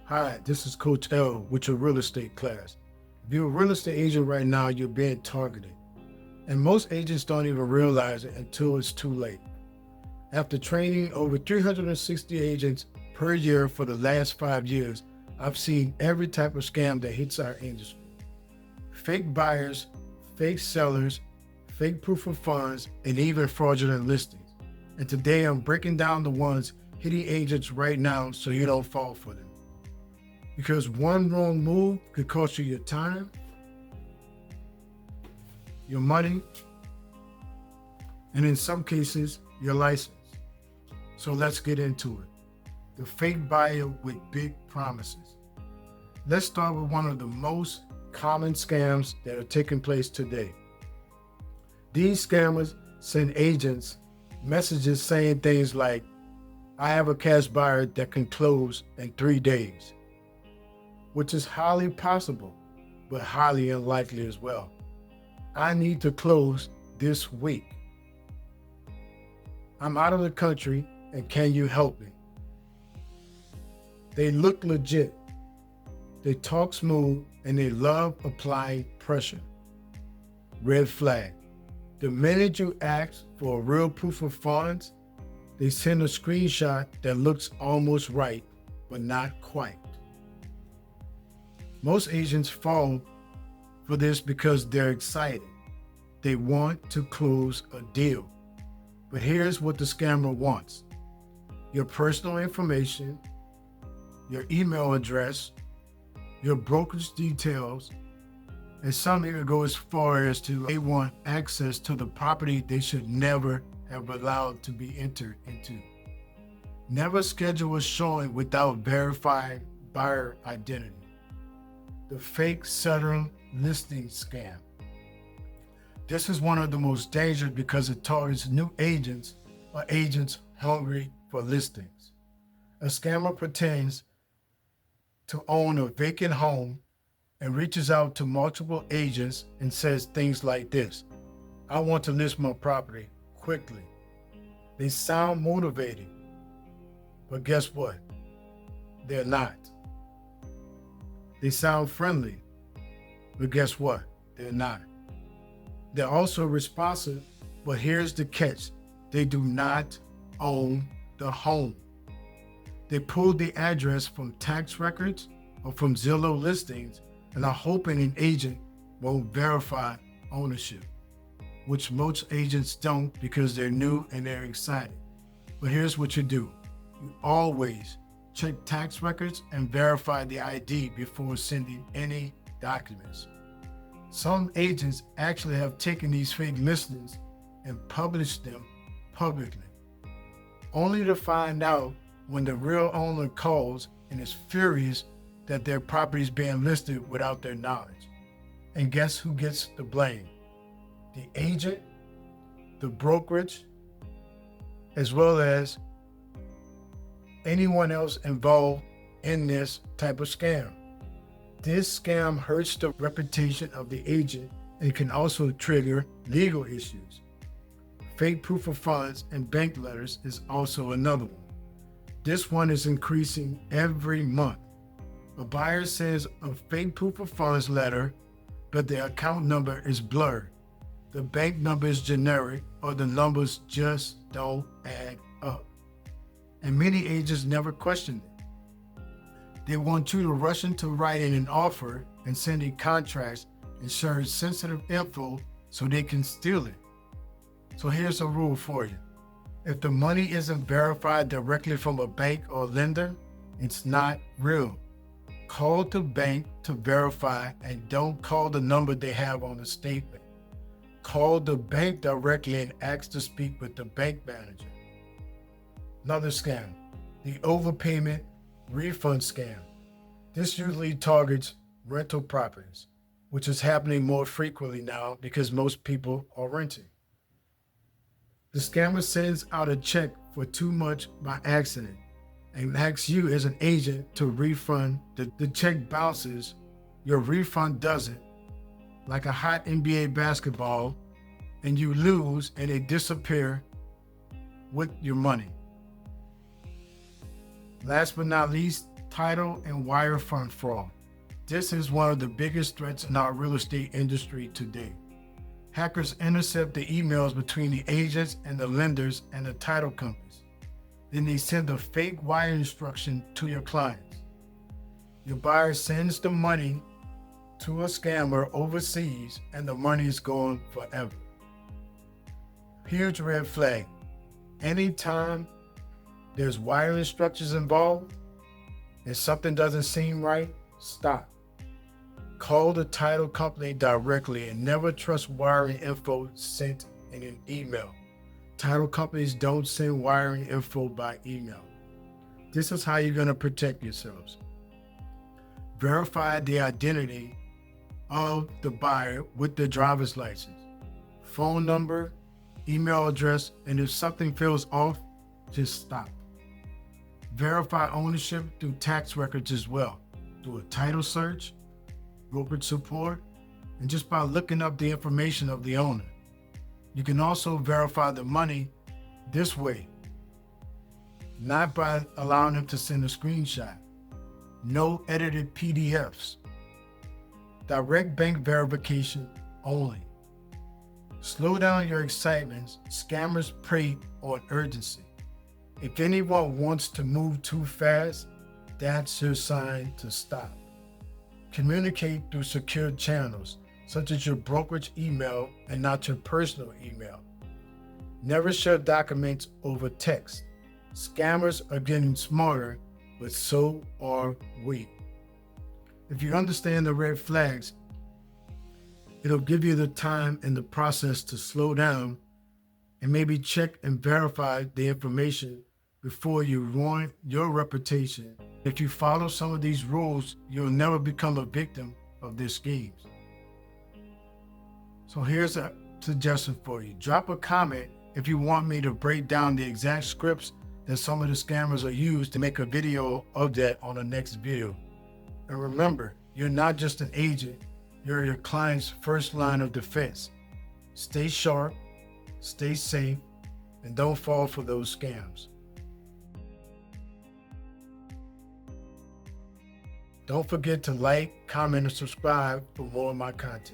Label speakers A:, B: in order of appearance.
A: Hi, this is Coach L with your real estate class. If you're a real estate agent right now, you're being targeted. And most agents don't even realize it until it's too late. After training over 360 agents per year for the last 5 years, I've seen every type of scam that hits our industry. Fake buyers, fake sellers, fake proof of funds, and even fraudulent listings. And today I'm breaking down the ones hitting agents right now so you don't fall for them. Because one wrong move could cost you your time, your money, and in some cases, your license. So let's get into it. The fake buyer with big promises. Let's start with one of the most common scams that are taking place today. These scammers send agents messages saying things like, I have a cash buyer that can close in 3 days, which is highly possible, but highly unlikely as well. I need to close this week. I'm out of the country and can you help me? They look legit. They talk smooth and they love applying pressure. Red flag. The minute you ask for a real proof of funds, they send a screenshot that looks almost right, but not quite. Most agents fall for this because they're excited. They want to close a deal. But here's what the scammer wants: your personal information, your email address, your brokerage details, and some even go as far as to they want access to the property they should never have allowed to be entered into. Never schedule a showing without verifying buyer identity. The fake Southern listing scam. This is one of the most dangerous because it targets new agents or agents hungry for listings. A scammer pretends to own a vacant home and reaches out to multiple agents and says things like this: I want to list my property quickly. They sound motivating, but guess what? They're not. They sound friendly, but guess what? They're not. They're also responsive, but here's the catch: they do not own the home. They pulled the address from tax records or from Zillow listings and are hoping an agent won't verify ownership, which most agents don't because they're new and they're excited. But here's what you do. You always check tax records and verify the ID before sending any documents. Some agents actually have taken these fake listings and published them publicly, only to find out when the real owner calls and is furious that their property is being listed without their knowledge. And guess who gets the blame? The agent, the brokerage, as well as anyone else involved in this type of scam. This scam hurts the reputation of the agent and can also trigger legal issues. Fake proof of funds and bank letters is also another one. This one is increasing every month. A buyer sends a fake proof of funds letter, but the account number is blurred. The bank number is generic, or the numbers just don't add up. And many agents never question it. They want you to rush into writing an offer and sending contracts and sharing sensitive info so they can steal it. So here's a rule for you. If the money isn't verified directly from a bank or lender, it's not real. Call the bank to verify and don't call the number they have on the statement. Call the bank directly and ask to speak with the bank manager. Another scam, the overpayment refund scam. This usually targets rental properties, which is happening more frequently now because most people are renting. The scammer sends out a check for too much by accident and asks you as an agent to refund. The check bounces, your refund doesn't, like a hot NBA basketball, and you lose and they disappear with your money. Last but not least, Title and wire fund fraud. This is one of the biggest threats in our real estate industry today. Hackers intercept the emails between the agents and the lenders and the title companies. Then they send a fake wire instruction to your clients. Your buyer sends the money to a scammer overseas and the money is gone forever. Huge red flag. Anytime there's wire instructions involved and something doesn't seem right, stop. Call the title company directly and never trust wiring info sent in an email. Title companies don't send wiring info by email. This is how you're going to protect yourselves. Verify the identity of the buyer with their driver's license, phone number, email address, and if something feels off, just stop. Verify ownership through tax records as well, through a title search, brokerage support, and just by looking up the information of the owner. You can also verify the money this way, not by allowing them to send a screenshot. No edited PDFs. Direct bank verification only. Slow down your excitement. Scammers prey on urgency. If anyone wants to move too fast, that's your sign to stop. Communicate through secure channels, such as your brokerage email and not your personal email. Never share documents over text. Scammers are getting smarter, but so are we. If you understand the red flags, it'll give you the time and the process to slow down and maybe check and verify the information before you ruin your reputation. If you follow some of these rules, you'll never become a victim of their schemes. So here's a suggestion for you. Drop a comment if you want me to break down the exact scripts that some of the scammers are used to make a video of that on the next video. And remember, you're not just an agent, you're your client's first line of defense. Stay sharp, stay safe, and don't fall for those scams. Don't forget to like, comment, and subscribe for more of my content.